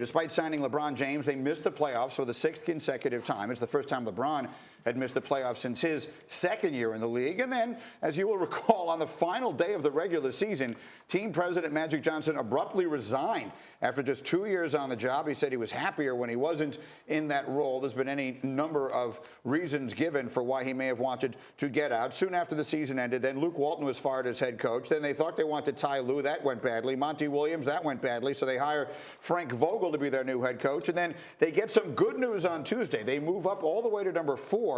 Despite signing LeBron James, they missed the playoffs for the sixth consecutive time. It's the first time LeBron had missed the playoffs since his second year in the league. And then, as you will recall, on the final day of the regular season, team president Magic Johnson abruptly resigned after just 2 years on the job. He said he was happier when he wasn't in that role. There's been any number of reasons given for why he may have wanted to get out. Soon after the season ended, then Luke Walton was fired as head coach. Then they thought they wanted Ty Lue. That went badly. Monty Williams, that went badly. So they hire Frank Vogel to be their new head coach. And then they get some good news on Tuesday. They move up all the way to number 4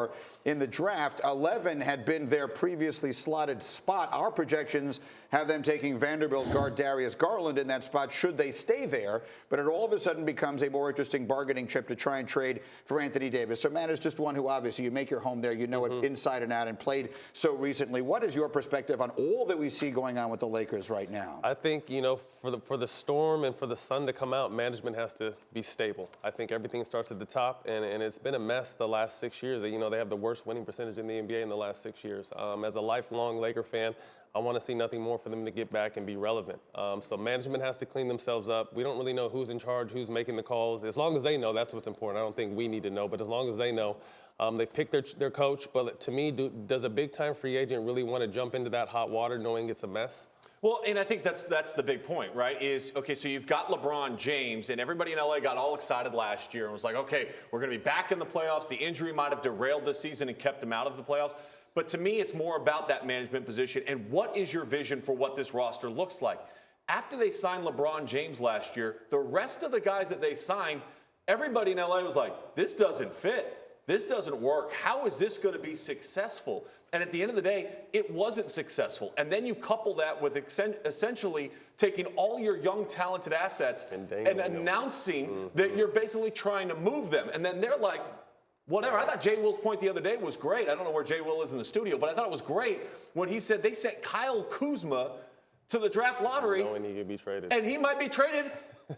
in the draft. 11 had been their previously slotted spot. Our projections have them taking Vanderbilt guard Darius Garland in that spot should they stay there. But it all of a sudden becomes a more interesting bargaining chip to try and trade for Anthony Davis. So Matt is just one who obviously you make your home there. You know it inside and out and played so recently. What is your perspective on all that we see going on with the Lakers right now? I think, for the storm and for the sun to come out, management has to be stable. I think everything starts at the top, and it's been a mess the last 6 years. They have the worst winning percentage in the NBA in the last 6 years. As a lifelong Laker fan, I want to see nothing more for them to get back and be relevant. So management has to clean themselves up. We don't really know who's in charge, who's making the calls. As long as they know, that's what's important. I don't think we need to know, but as long as they know, they picked their coach. But to me, does a big-time free agent really want to jump into that hot water knowing it's a mess? Well, and I think that's the big point, right? Okay, so you've got LeBron James, and everybody in LA got all excited last year and was like, okay, we're going to be back in the playoffs. The injury might have derailed this season and kept him out of the playoffs. But to me, it's more about that management position and what is your vision for what this roster looks like. After they signed LeBron James last year, the rest of the guys that they signed, everybody in LA was like, this doesn't fit. This doesn't work. How is this going to be successful? And at the end of the day, it wasn't successful. And then you couple that with essentially taking all your young, talented assets and announcing that you're basically trying to move them. And then they're like, whatever. I thought Jay Will's point the other day was great. I don't know where Jay Will is in the studio, but I thought it was great when he said they sent Kyle Kuzma to the draft lottery. Knowing he could be traded. And he might be traded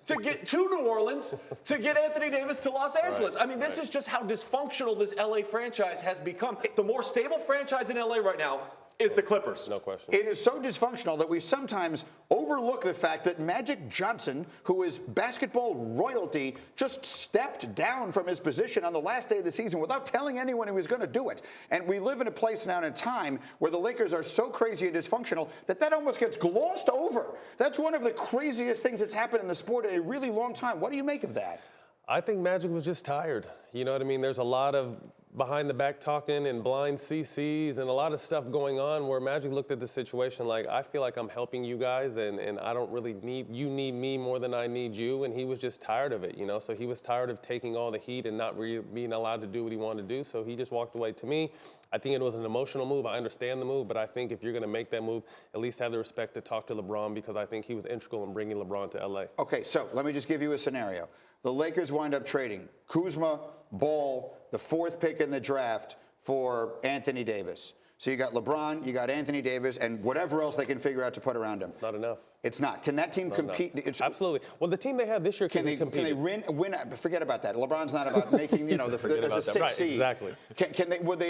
to get to New Orleans to get Anthony Davis to Los Angeles. Right, I mean, this is just how dysfunctional this LA franchise has become. The more stable franchise in LA right now is the Clippers. No question. It is so dysfunctional that we sometimes overlook the fact that Magic Johnson, who is basketball royalty, just stepped down from his position on the last day of the season without telling anyone he was going to do it. And we live in a place now in a time where the Lakers are so crazy and dysfunctional that almost gets glossed over. That's one of the craziest things that's happened in the sport in a really long time. What do you make of that? I think Magic was just tired. You know what I mean? There's a lot of behind the back talking and blind CCs and a lot of stuff going on where Magic looked at the situation like, I feel like I'm helping you guys and I don't really you need me more than I need you. And he was just tired of it, So he was tired of taking all the heat and not really being allowed to do what he wanted to do. So he just walked away. To me, I think it was an emotional move. I understand the move, but I think if you're going to make that move, at least have the respect to talk to LeBron because I think he was integral in bringing LeBron to LA. Okay, so let me just give you a scenario. The Lakers wind up trading Kuzma, Ball, the 4th pick in the draft for Anthony Davis. So you got LeBron, you got Anthony Davis, and whatever else they can figure out to put around him. It's not enough. It's not. Can that team compete? Absolutely. Well, the team they have this year can compete. Can they win? Forget about that. LeBron's not about making the 6th seed. Exactly.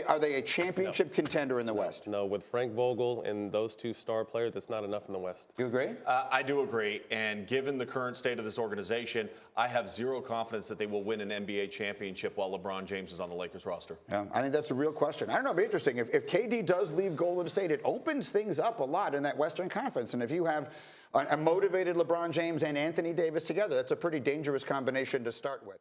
Are they a championship contender in the West? No, with Frank Vogel and those 2 star players, it's not enough in the West. You agree? I do agree. And given the current state of this organization, I have zero confidence that they will win an NBA championship while LeBron James is on the Lakers roster. Yeah, I think that's a real question. I don't know. It'd be interesting. If KD does leave Golden State, it opens things up a lot in that Western Conference. And if you have a motivated LeBron James and Anthony Davis together, that's a pretty dangerous combination to start with.